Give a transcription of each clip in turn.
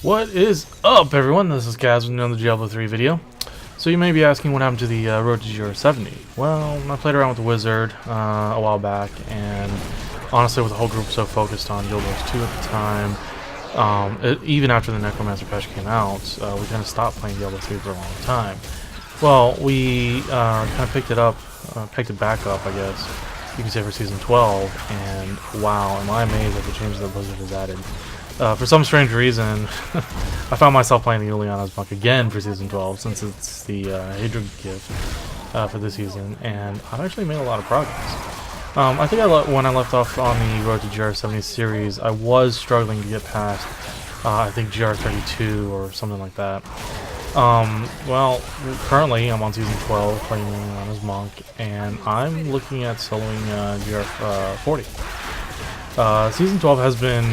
What is up, everyone? This is Kaz with another Diablo 3 video. So you may be asking what happened to the road to GR70. Well, I played around with the Wizard a while back, and honestly, with the whole group so focused on Guild Wars 2 at the time, even after the Necromancer patch came out, we kind of stopped playing Diablo 3 for a long time. Well, we kind of picked it back up, I guess you can say, for Season 12, and wow, am I amazed at the changes that Blizzard has added. For some strange reason, I found myself playing the Juliana's Monk again for Season 12, since it's the Hydra gift for this season, and I've actually made a lot of progress. I think when I left off on the Road to GR70 series, I was struggling to get past, I think, GR32 or something like that. Well, currently I'm on Season 12 playing Juliana's Monk, and I'm looking at soloing GR40. Season 12 has been,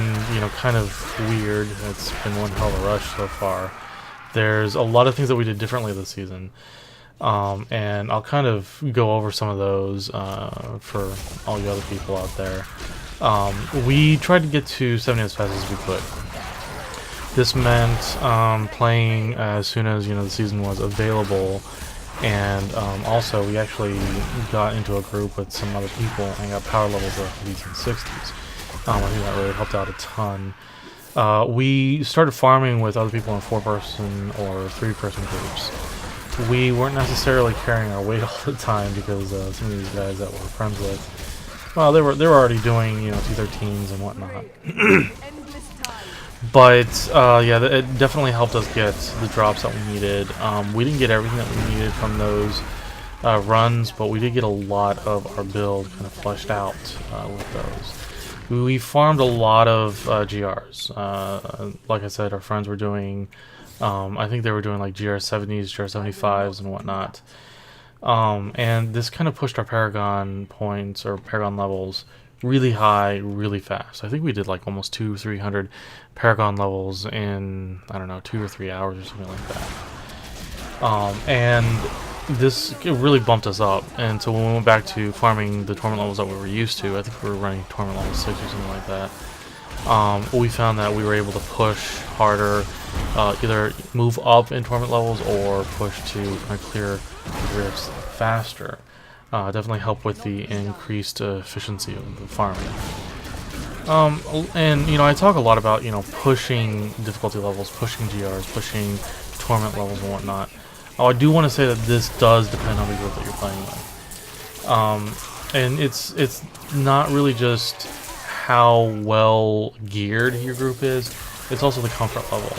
kind of weird. It's been one hell of a rush so far. There's a lot of things that we did differently this season, and I'll kind of go over some of those for all you other people out there. We tried to get to 70 as fast as we could. This meant playing as soon as the season was available, and also we actually got into a group with some other people and got power levels of 50s and 60s. I think that really helped out a ton. We started farming with other people in 4-person or 3-person groups. We weren't necessarily carrying our weight all the time because some of these guys that we're friends with, well, they were already doing 213s and whatnot. But yeah, it definitely helped us get the drops that we needed. We didn't get everything that we needed from those runs, but we did get a lot of our build kind of fleshed out with those. We farmed a lot of GRs. Like I said, our friends were doing, I think they were doing like GR70s, GR75s, and whatnot. And this kind of pushed our Paragon points, or Paragon levels, really high, really fast. I think we did like almost 200-300 Paragon levels in, I don't know, 2 or 3 hours or something like that. And this really bumped us up, and so when we went back to farming the torment levels that we were used to, I think we were running torment level 6 or something like that, we found that we were able to push harder, either move up in torment levels or push to kind of clear rifts faster. Definitely helped with the increased efficiency of the farming. And I talk a lot about pushing difficulty levels, pushing GRs, pushing torment levels and whatnot. I do want to say that this does depend on the group that you're playing with. And it's not really just how well geared your group is, it's also the comfort level.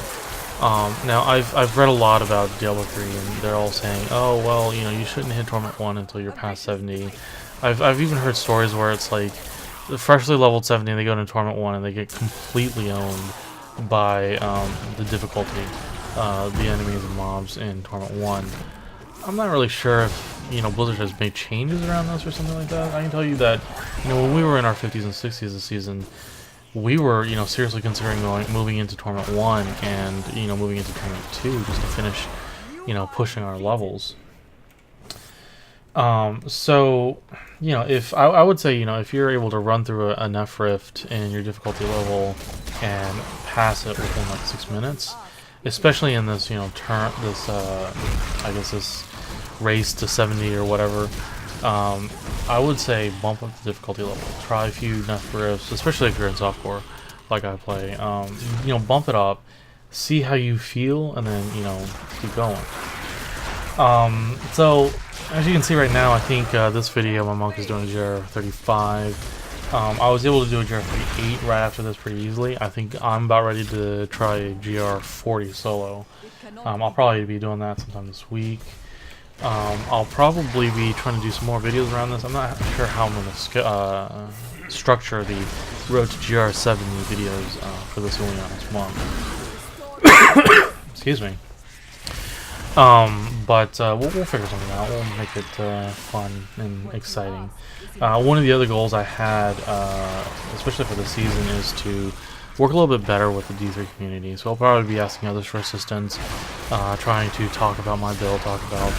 Now, I've read a lot about Diablo 3, and they're all saying, oh, well, you shouldn't hit Torment 1 until you're past 70. I've even heard stories where it's like, freshly leveled 70, and they go into Torment 1, and they get completely owned by the difficulty. The enemies and mobs in Torment 1. I'm not really sure if Blizzard has made changes around this or something like that. I can tell you that when we were in our 50s and 60s this season, we were seriously considering moving into Torment 1 and moving into Torment 2 just to finish pushing our levels. So if I would say if you're able to run through an F rift in your difficulty level and pass it within like 6 minutes, especially in this, I guess this race to 70 or whatever, I would say bump up the difficulty level. Try a few Nef rifts, especially if you're in softcore, like I play. Bump it up, see how you feel, and then keep going. So as you can see right now, I think this video my monk is doing a GR35. I was able to do a GR38 right after this pretty easily. I think I'm about ready to try a GR40 solo. I'll probably be doing that sometime this week. I'll probably be trying to do some more videos around this. I'm not sure how I'm going to structure the Road to GR70 videos for this Juliana's Monk. Excuse me. But we'll figure something out. We'll make it fun and exciting. One of the other goals I had, especially for this season, is to work a little bit better with the D3 community. So I'll probably be asking others for assistance, trying to talk about my build, talk about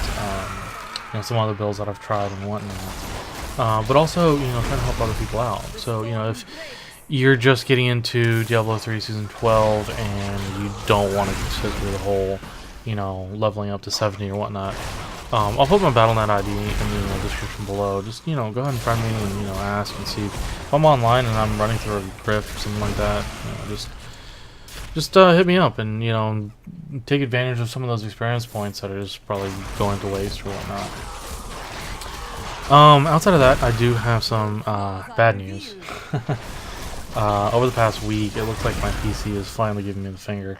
some other builds that I've tried and whatnot. But also, trying to help other people out. So if you're just getting into Diablo 3 Season 12 and you don't want to sit through the whole, leveling up to 70 or whatnot, I'll put my Battle.net ID in the description below. Just, go ahead and friend me and, ask and see. If I'm online and I'm running through a grift or something like that, just hit me up and, take advantage of some of those experience points that are just probably going to waste or whatnot. Outside of that, I do have some bad news. Over the past week, it looks like my PC is finally giving me the finger.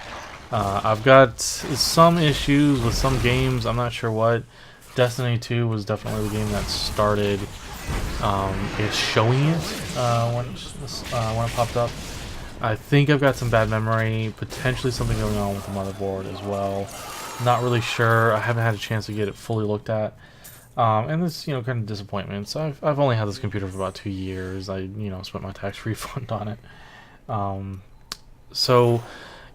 I've got some issues with some games. I'm not sure what. Destiny 2 was definitely the game that started it's showing it when it popped up. I think I've got some bad memory, potentially something going on with the motherboard as well. Not really sure. I haven't had a chance to get it fully looked at. And this, kind of disappointments. I've only had this computer for about 2 years. I, spent my tax refund on it. So,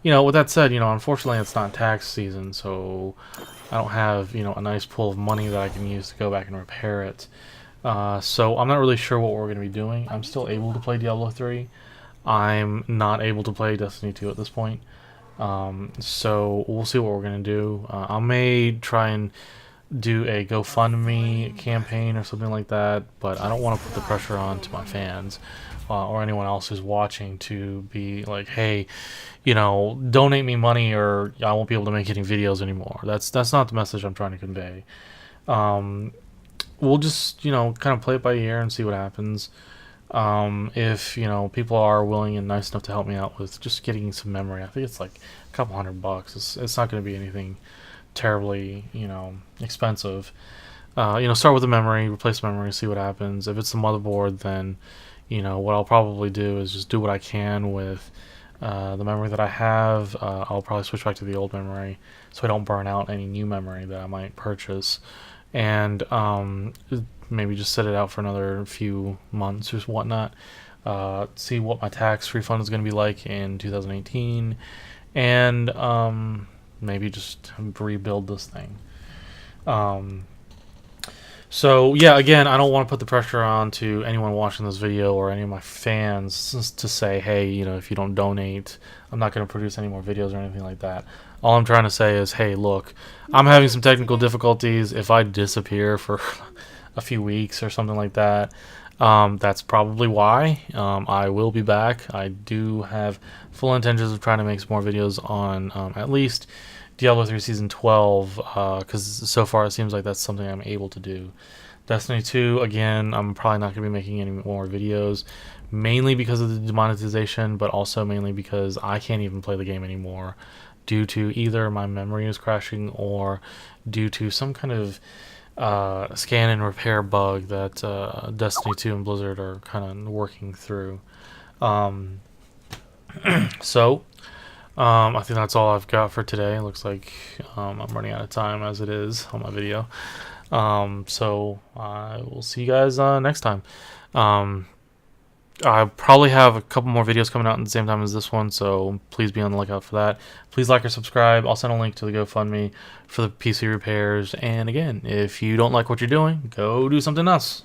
with that said, unfortunately it's not tax season, so I don't have, a nice pool of money that I can use to go back and repair it. So I'm not really sure what we're going to be doing. I'm still able to play Diablo 3. I'm not able to play Destiny 2 at this point. So we'll see what we're going to do. I may try and do a GoFundMe campaign or something like that, but I don't want to put the pressure on to my fans or anyone else who's watching to be like, hey, donate me money or I won't be able to make any videos anymore. That's not the message I'm trying to convey. We'll just, kind of play it by ear and see what happens. If, people are willing and nice enough to help me out with just getting some memory, I think it's like a couple $100. It's not going to be anything terribly, expensive. Start with the memory, replace the memory, see what happens. If it's the motherboard, then, what I'll probably do is just do what I can with the memory that I have. I'll probably switch back to the old memory so I don't burn out any new memory that I might purchase. And maybe just set it out for another few months or whatnot. See what my tax refund is going to be like in 2018. And maybe just rebuild this thing. So yeah, again, I don't want to put the pressure on to anyone watching this video or any of my fans to say, hey, if you don't donate, I'm not going to produce any more videos or anything like that. All I'm trying to say is, hey, look, I'm having some technical difficulties. If I disappear for a few weeks or something like that, that's probably why. I will be back. I do have full intentions of trying to make some more videos on at least Diablo 3 Season 12, because so far it seems like that's something I'm able to do. Destiny 2, again, I'm probably not going to be making any more videos, mainly because of the demonetization, but also mainly because I can't even play the game anymore due to either my memory is crashing or due to some kind of scan and repair bug that Destiny 2 and Blizzard are kind of working through. I think that's all I've got for today. It looks like I'm running out of time as it is on my video. So I will see you guys next time. I probably have a couple more videos coming out at the same time as this one, so please be on the lookout for that. Please like or subscribe. I'll send a link to the GoFundMe for the PC repairs. And again, if you don't like what you're doing, go do something else.